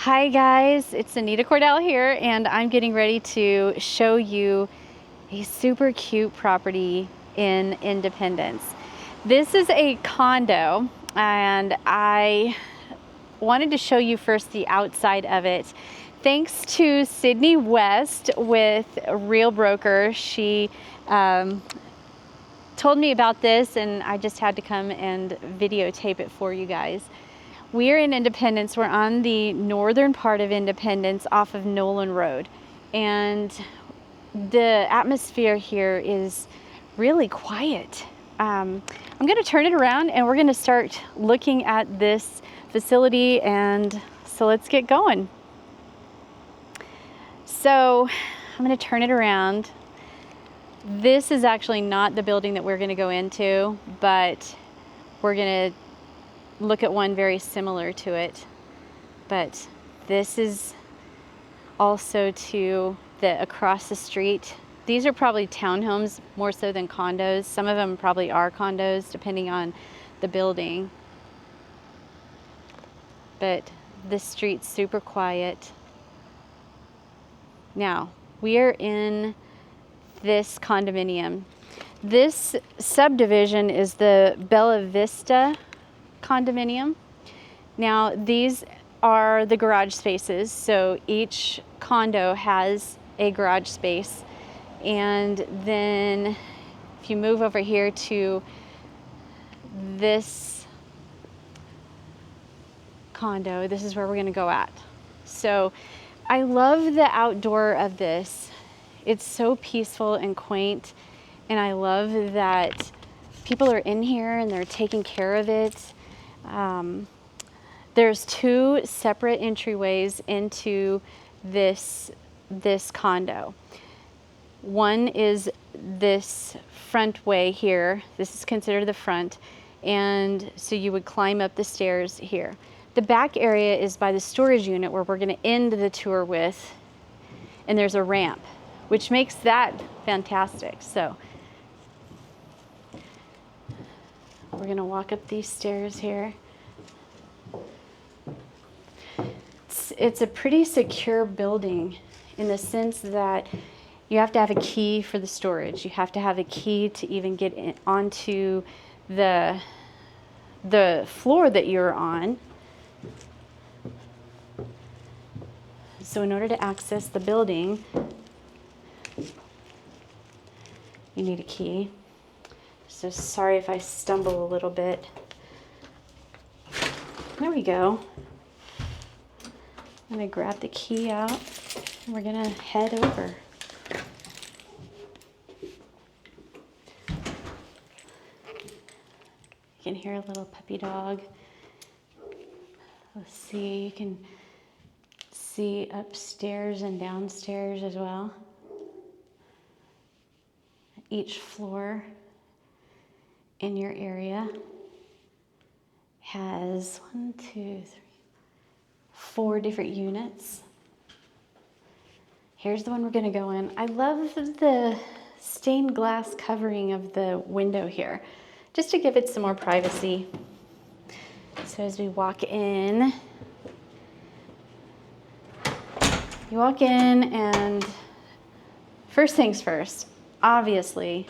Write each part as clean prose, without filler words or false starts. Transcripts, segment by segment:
Hi guys, it's Anita Cordell here, and I'm getting ready to show you a super cute property in Independence. This is a condo, and I wanted to show you first the outside of it. Thanks to Sydney West with Real Broker, she told me about this, and I just had to come and videotape it for you guys. We are in Independence. We're on the northern part of Independence off of Nolan Road. And the atmosphere here is really quiet. I'm gonna turn it around and we're gonna start looking at this facility, and so let's get going. So I'm gonna turn it around. This is actually not the building that we're gonna go into, but we're gonna look at one very similar to it. But this is also to the across the street. These are probably townhomes more so than condos. Some of them probably are condos depending on the building. But this street's super quiet. Now, we are in this condominium. This subdivision is the Bellevista Condominium. Now, these are the garage spaces, so each condo has a garage space. And then if you move over here to this condo, this is where we're gonna go at. So I love the outdoor of this. It's so peaceful and quaint, and I love that people are in here and they're taking care of it. There's two separate entryways into this condo. One is this front way here. This is considered the front, and so you would climb up the stairs here. The back area is by the storage unit where we're going to end the tour with, and there's a ramp, which makes that fantastic. So we're going to walk up these stairs here. It's a pretty secure building in the sense that you have to have a key for the storage. You have to have a key to even get onto the floor that you're on. So in order to access the building, you need a key. So sorry if I stumble a little bit. There we go. I'm gonna grab the key out and we're gonna head over. You can hear a little puppy dog. Let's see, you can see upstairs and downstairs as well. Each floor in your area has 4 different units. Here's the one we're gonna go in. I love the stained glass covering of the window here, just to give it some more privacy. So as we walk in, you walk in, and first things first, obviously,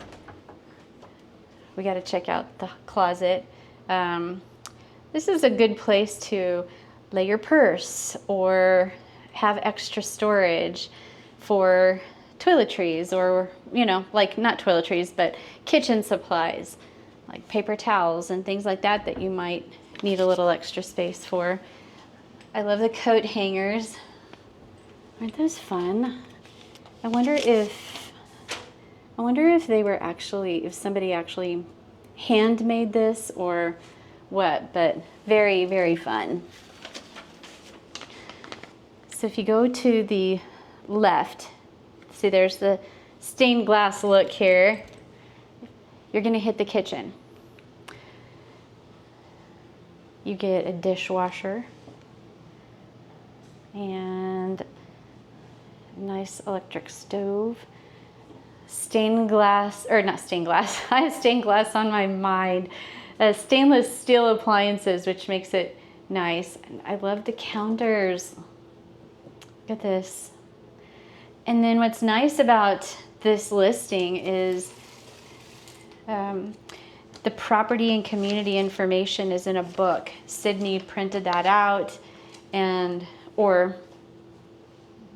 we gotta check out the closet. This is a good place to lay your purse or have extra storage for toiletries, or, you know, like not toiletries, but kitchen supplies, like paper towels and things like that that you might need a little extra space for. I love the coat hangers. Aren't those fun? I wonder if they were actually, if somebody actually handmade this or what, but very, very fun. So if you go to the left, see there's the stained glass look here. You're gonna hit the kitchen. You get a dishwasher and a nice electric stove. Stained glass, or not stained glass, I have stained glass on my mind. Stainless steel appliances, which makes it nice. And I love the counters. at this. And then what's nice about this listing is the property and community information is in a book. Sydney printed that out or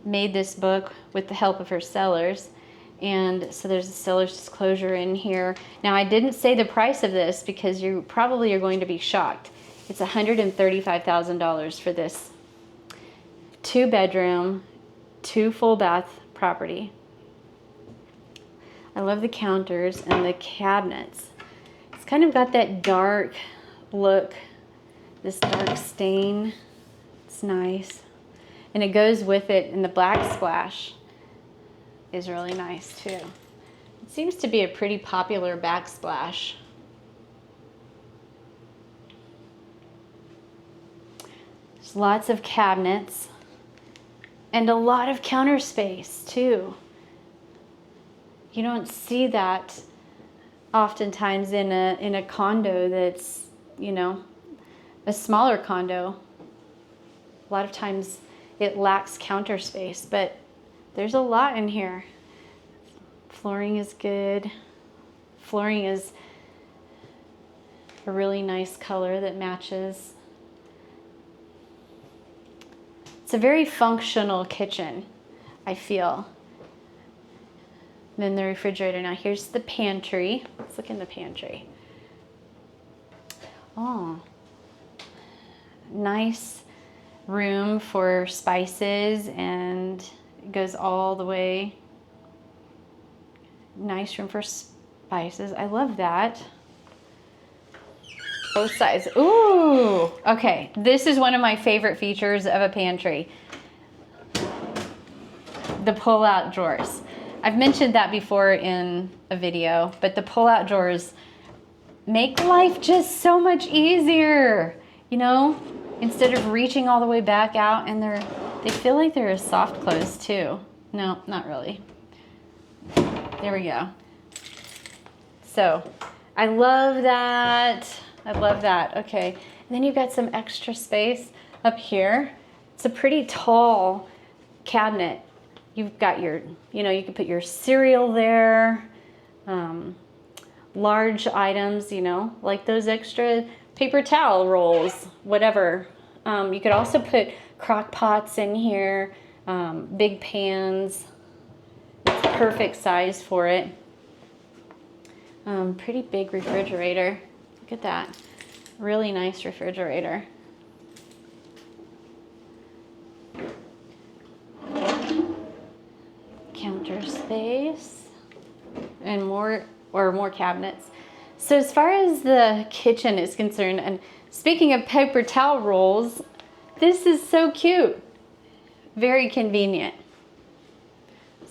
made this book with the help of her sellers. And so there's a seller's disclosure in here. Now, I didn't say the price of this because you probably are going to be shocked. It's $135,000 for this 2-bedroom, 2 full bath property. I love the counters and the cabinets. It's kind of got that dark look, this dark stain. It's nice. And it goes with it, and the black splash is really nice too. It seems to be a pretty popular backsplash. There's lots of cabinets and a lot of counter space too. You don't see that oftentimes in a condo that's, you know, a smaller condo. A lot of times it lacks counter space, but there's a lot in here. Flooring is good. Flooring is a really nice color that matches. It's a very functional kitchen, I feel. Then the refrigerator. Now here's the pantry. Let's look in the pantry. Oh, nice room for spices, and it goes all the way. Nice room for spices. I love that. Both sides. Ooh, okay. This is one of my favorite features of a pantry. The pull-out drawers. I've mentioned that before in a video, but the pull-out drawers make life just so much easier. You know, instead of reaching all the way back out, and they feel like they're a soft close too. No, not really. There we go. So I love that. I love that. Okay. And then you've got some extra space up here. It's a pretty tall cabinet. You've got your, you know, you can put your cereal there, large items, you know, like those extra paper towel rolls, whatever. You could also put crock pots in here, big pans. It's perfect size for it. Pretty big refrigerator. Look at that. Really nice refrigerator. Counter space and more cabinets. So as far as the kitchen is concerned, and speaking of paper towel rolls, this is so cute. Very convenient.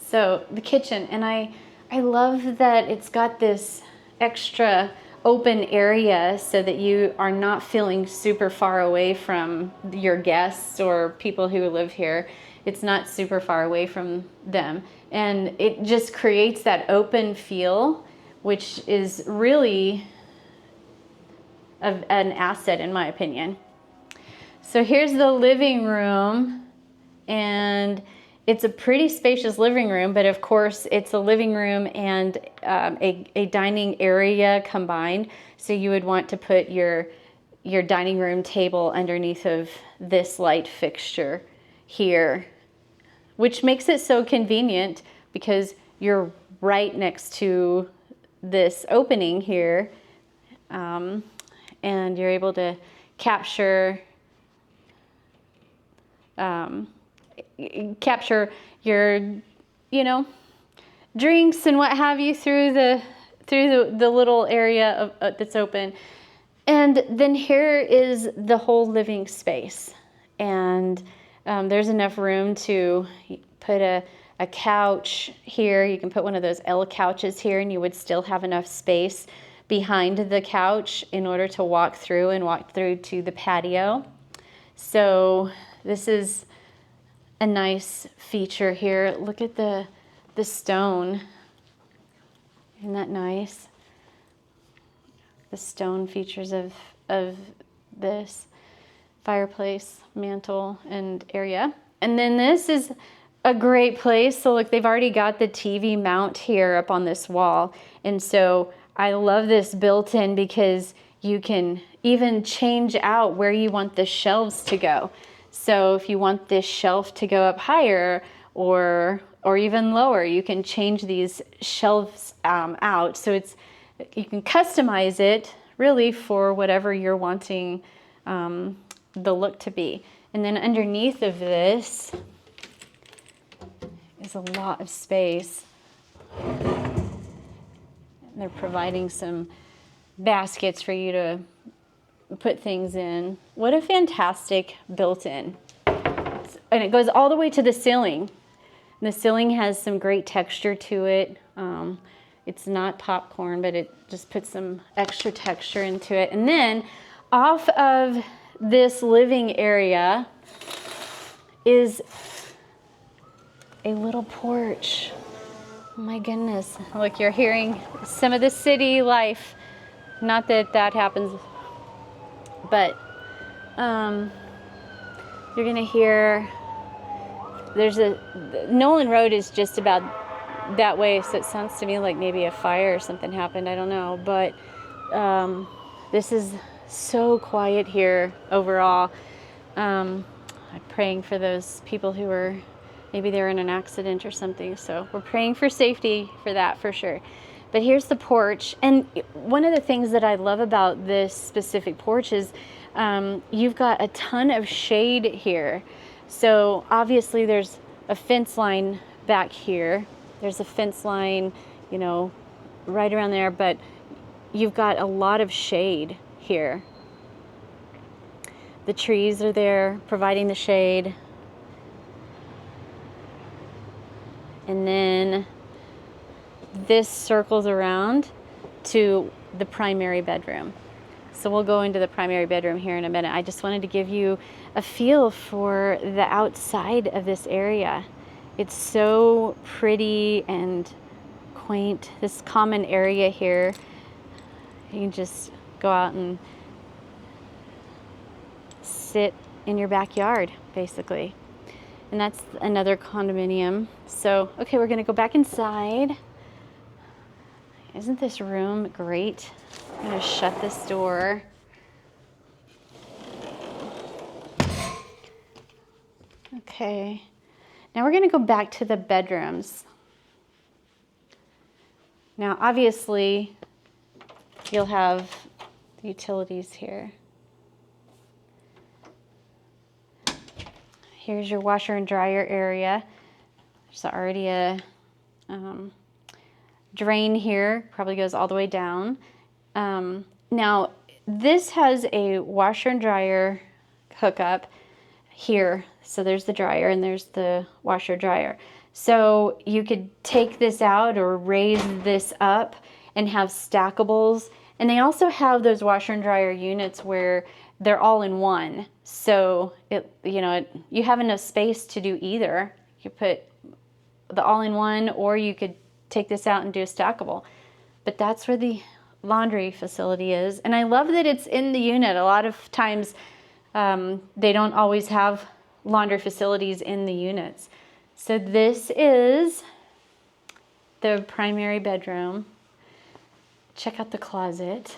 So the kitchen, and I love that it's got this extra open area so that you are not feeling super far away from your guests or people who live here. It's not super far away from them. And it just creates that open feel, which is really an asset in my opinion. So here's the living room, and it's a pretty spacious living room, but of course it's a living room and a dining area combined. So you would want to put your dining room table underneath of this light fixture here, which makes it so convenient because you're right next to this opening here, and you're able to capture your, you know, drinks and what have you through the little area that's open. And then here is the whole living space, and there's enough room to put a couch here. You can put one of those L couches here, and you would still have enough space behind the couch in order to walk through to the patio. So this is a nice feature here. Look at the stone. Isn't that nice? The stone features of this fireplace, mantle, and area. And then this is a great place. So look, they've already got the TV mount here up on this wall. And so I love this built-in because you can even change out where you want the shelves to go. So if you want this shelf to go up higher or even lower, you can change these shelves out. So you can customize it really for whatever you're wanting the look to be. And then underneath of this is a lot of space. And they're providing some baskets for you to put things in. What a fantastic built-in. And it goes all the way to the ceiling. And the ceiling has some great texture to it. It's not popcorn, but it just puts some extra texture into it. And then off of this living area is a little porch. Oh my goodness. Look, you're hearing some of the city life. Not that that happens, but you're gonna hear, Nolan Road is just about that way, so it sounds to me like maybe a fire or something happened, I don't know, but this is so quiet here overall. I'm praying for those people who were, maybe they were in an accident or something, so we're praying for safety for that for sure. But here's the porch, and one of the things that I love about this specific porch is you've got a ton of shade here. So obviously there's a fence line back here. There's a fence line, you know, right around there, but you've got a lot of shade here. The trees are there providing the shade. And then this circles around to the primary bedroom. So we'll go into the primary bedroom here in a minute. I just wanted to give you a feel for the outside of this area. It's so pretty and quaint. This common area here, you can just go out and sit in your backyard, basically. And that's another condominium. So, okay, we're gonna go back inside. Isn't this room great? I'm gonna shut this door. Okay, now we're gonna go back to the bedrooms. Now, obviously, you'll have utilities here. Here's your washer and dryer area. There's already a drain here, probably goes all the way down. Now, this has a washer and dryer hookup here. So there's the dryer and there's the washer dryer. So you could take this out or raise this up and have stackables. And they also have those washer and dryer units where they're all in one. So you have enough space to do either. You put the all-in-one, or you could take this out and do a stackable. But that's where the laundry facility is. And I love that it's in the unit. A lot of times they don't always have laundry facilities in the units. So this is the primary bedroom. Check out the closet.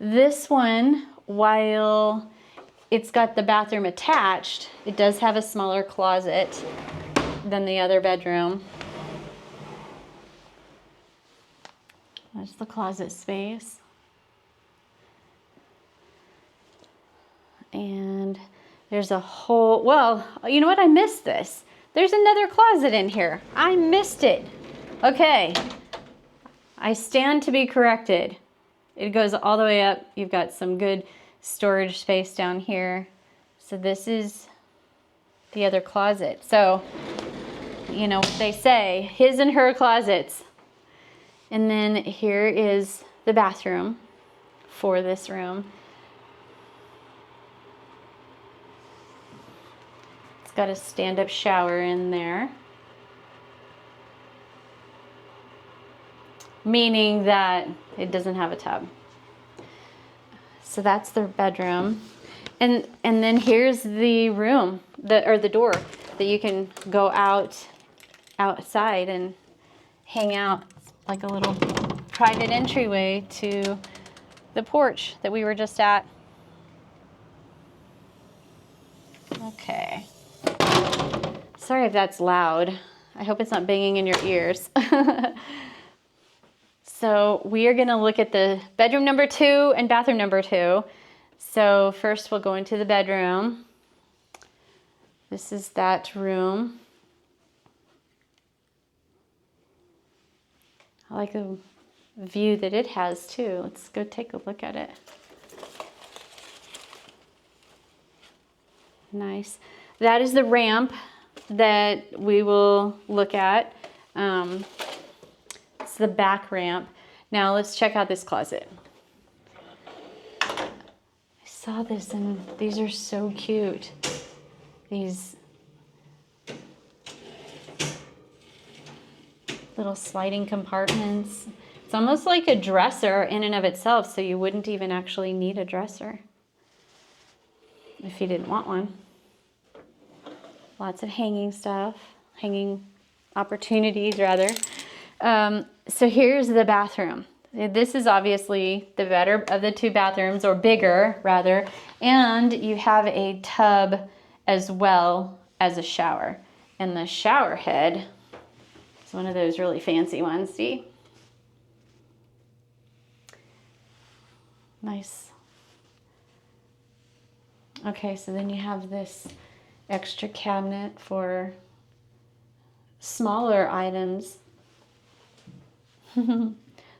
This one, while it's got the bathroom attached, it does have a smaller closet than the other bedroom. There's the closet space. And there's a whole, well, you know what? I missed this. There's another closet in here. I missed it. Okay. I stand to be corrected. It goes all the way up. You've got some good storage space down here. So this is the other closet. So, you know what they say, his and her closets. And then here is the bathroom for this room. It's got a stand-up shower in there. Meaning that it doesn't have a tub. So that's their bedroom. And then here's the room the door that you can go outside and hang out, like a little private entryway to the porch that we were just at. Okay. Sorry if that's loud. I hope it's not banging in your ears. So we are gonna look at the bedroom number 2 and bathroom number 2. So first we'll go into the bedroom. This is that room. I like the view that it has too. Let's go take a look at it. Nice. That is the ramp that we will look at. It's the back ramp. Now let's check out this closet. I saw this and these are so cute. These little sliding compartments. It's almost like a dresser in and of itself, so you wouldn't even actually need a dresser if you didn't want one. Lots of hanging stuff, hanging opportunities rather. So here's the bathroom. This is obviously the better of the 2 bathrooms, or bigger rather, and you have a tub as well as a shower. And the shower head is one of those really fancy ones, see? Nice. Okay, so then you have this extra cabinet for smaller items.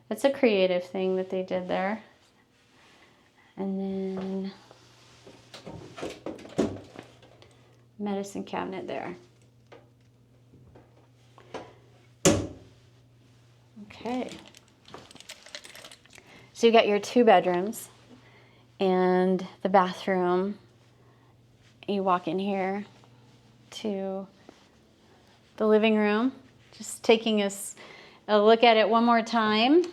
That's a creative thing that they did there. And then medicine cabinet there. Okay. So you got your 2 bedrooms and the bathroom. You walk in here to the living room. Just taking a look at it one more time.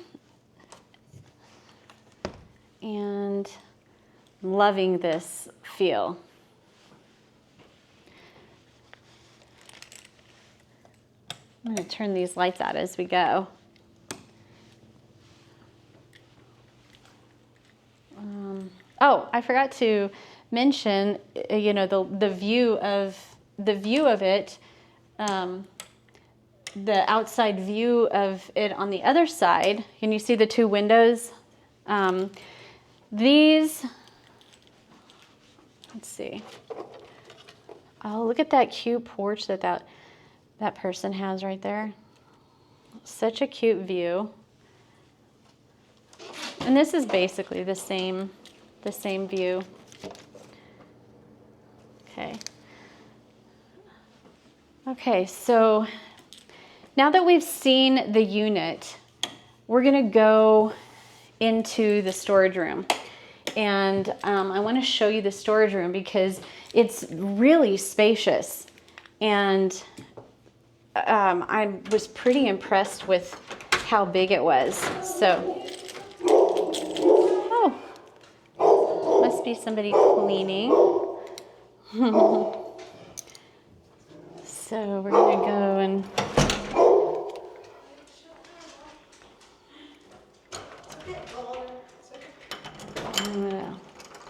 And loving this feel. I'm going to turn these lights out as we go. Oh, I forgot to mention, you know, the view of it, the outside view of it on the other side. Can you see the 2 windows? These, let's see. Oh, look at that cute porch that person has right there. Such a cute view. And this is basically the same view. Okay. Okay, so now that we've seen the unit, we're gonna go into the storage room. And I wanna show you the storage room because it's really spacious. And I was pretty impressed with how big it was. So, oh, must be somebody cleaning. So we're gonna go and I'm gonna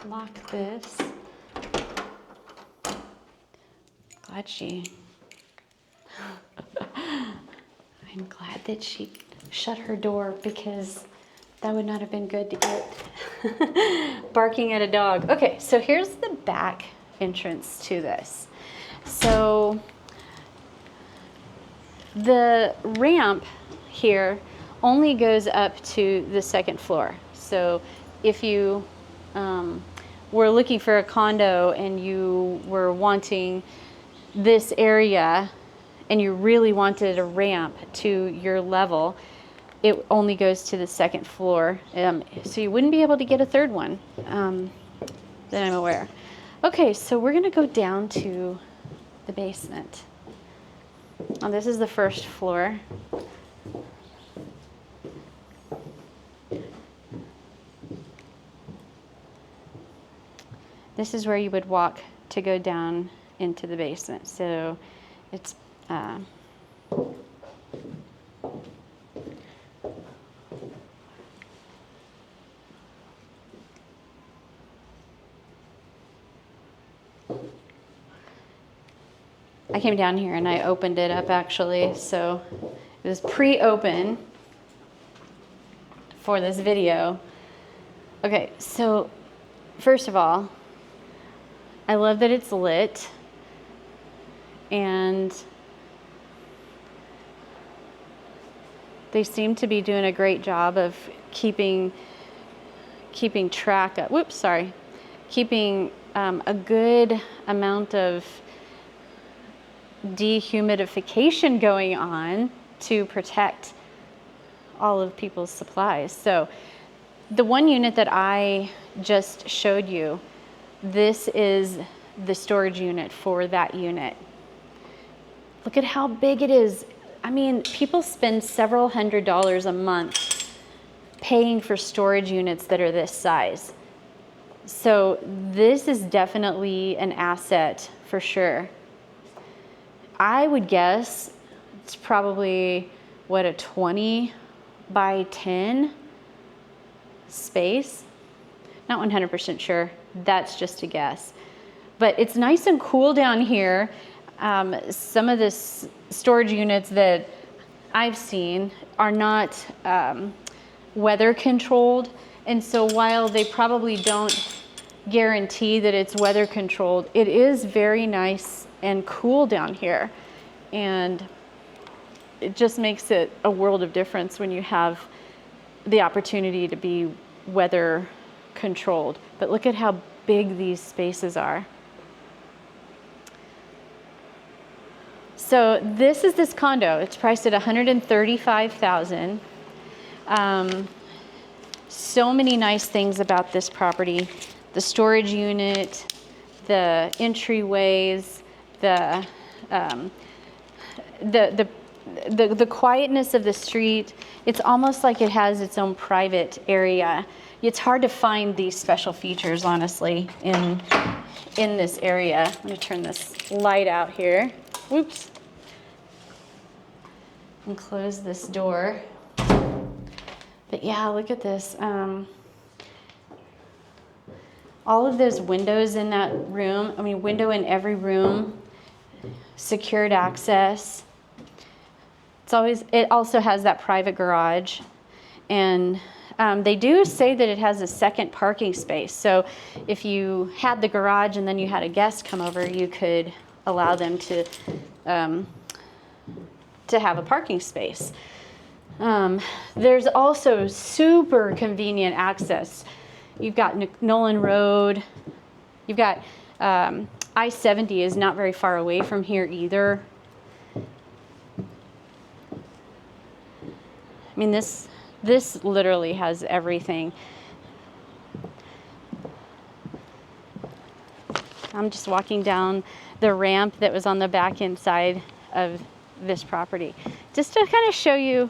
lock this. I'm glad that she shut her door because that would not have been good to get barking at a dog. Okay, so here's the back entrance to this. So the ramp here only goes up to the 2nd floor. So if you were looking for a condo and you were wanting this area and you really wanted a ramp to your level, it only goes to the 2nd floor. So you wouldn't be able to get a 3rd one that I'm aware. Okay, so we're gonna go down to the basement. This is the 1st floor. This is where you would walk to go down into the basement. So it's I came down here and I opened it up actually, so it was pre-open for this video. Okay, so first of all, I love that it's lit, and they seem to be doing a great job of keeping track of, keeping a good amount of dehumidification going on to protect all of people's supplies. So the one unit that I just showed you, this is the storage unit for that unit. Look at how big it is. I mean, people spend several $100s a month paying for storage units that are this size. So this is definitely an asset for sure. I would guess it's probably, what, a 20 by 10 space? Not 100% sure, that's just a guess. But it's nice and cool down here. Some of the storage units that I've seen are not weather controlled. And so while they probably don't guarantee that it's weather controlled, it is very nice and cool down here, and it just makes it a world of difference when you have the opportunity to be weather controlled. But look at how big these spaces are. So this is this condo. It's priced at $135,000. So many nice things about this property: the storage unit, the entryways, the quietness of the street. It's almost like it has its own private area. It's hard to find these special features, honestly, in this area. I'm going to turn this light out here. Whoops. And close this door. But yeah, look at this. All of those windows in that room, I mean, window in every room, secured access. It also has that private garage, and they do say that it has a second parking space. So if you had the garage and then you had a guest come over, you could allow them to have a parking space. There's also super convenient access. You've got Nolan Road. You've got I-70 is not very far away from here either. I mean, this literally has everything. I'm just walking down the ramp that was on the back end side of this property, just to kind of show you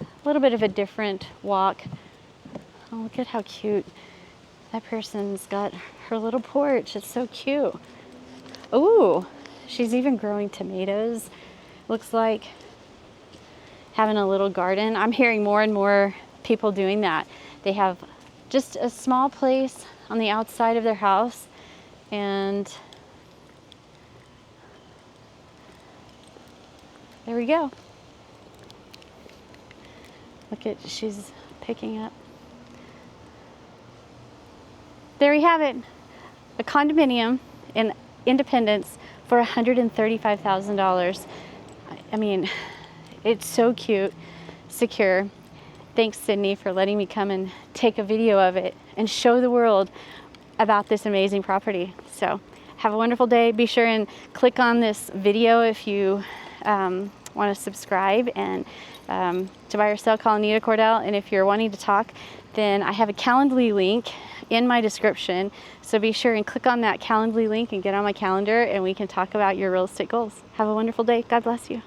a little bit of a different walk. Oh, look at how cute. That person's got her little porch. It's so cute. Ooh, she's even growing tomatoes. Looks like having a little garden. I'm hearing more and more people doing that. They have just a small place on the outside of their house, and there we go. Look at, she's picking up. There we have it. A condominium in Independence for $135,000. I mean, it's so cute, secure. Thanks, Sydney, for letting me come and take a video of it and show the world about this amazing property. So have a wonderful day. Be sure and click on this video if you want to subscribe, and to buy or sell, call Anita Cordell. And if you're wanting to talk, then I have a Calendly link in my description. So be sure and click on that Calendly link and get on my calendar, and we can talk about your real estate goals. Have a wonderful day. God bless you.